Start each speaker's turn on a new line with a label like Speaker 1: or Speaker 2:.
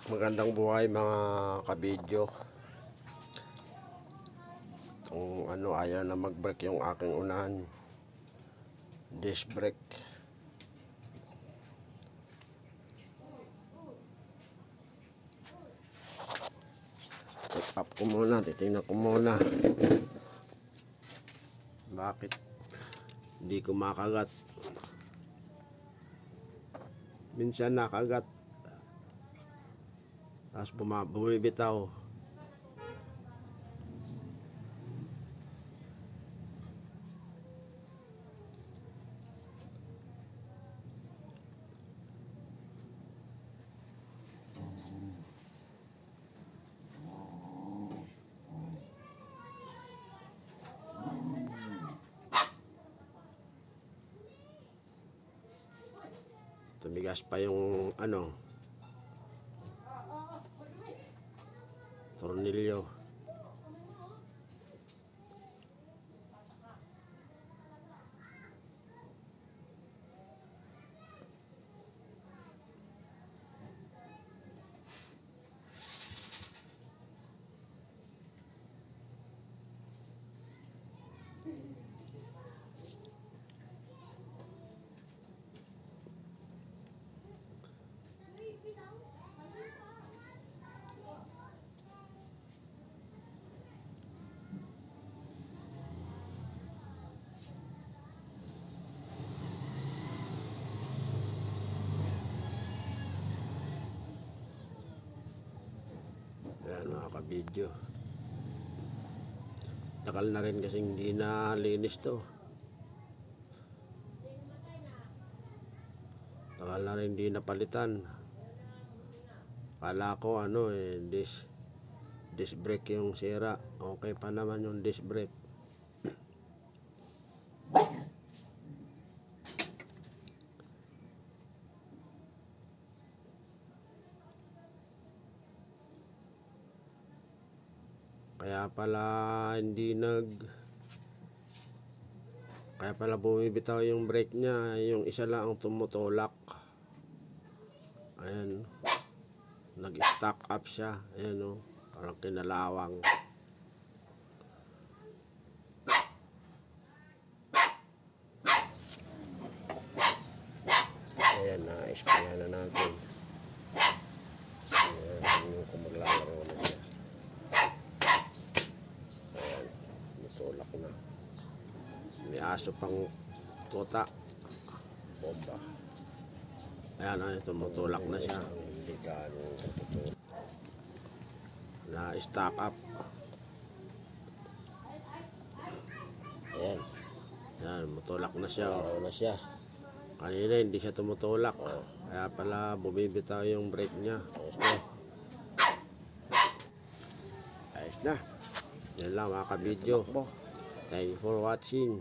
Speaker 1: Magandang buhay mga kabidyo. Itong ayaw na mag-brake yung aking unahan. Disc brake. Check up ko muna, titingnan ko muna. Bakit hindi ko makagat? Minsan nakagat. Tapos bumibitaw. Tumigas pa yung tornilyo. Ayan mga kabidyo. Takal na rin kasi hindi na linis to. Takal na rin hindi napalitan. Kala ko disc brake yung sira. Okay pa naman yung disc brake. Kaya pala bumibitaw yung brake niya, yung isa lang ang tumutulak. Ayan, nag-stack up siya. Ayan parang kinalawang. Ayan, na-sprayan na natin. Ayan, kung maglalaro na siya. Tulak na. May aso pang tuta. Bomba. Ayan, tumutulak na siya. Na-stack up. Ayan. Ayan, mutulak na siya. Kanina hindi siya tumutulak. Kaya pala bumibitaw yung brake niya. Ayos na. Yan lang mga kabidyo. Thank you for watching.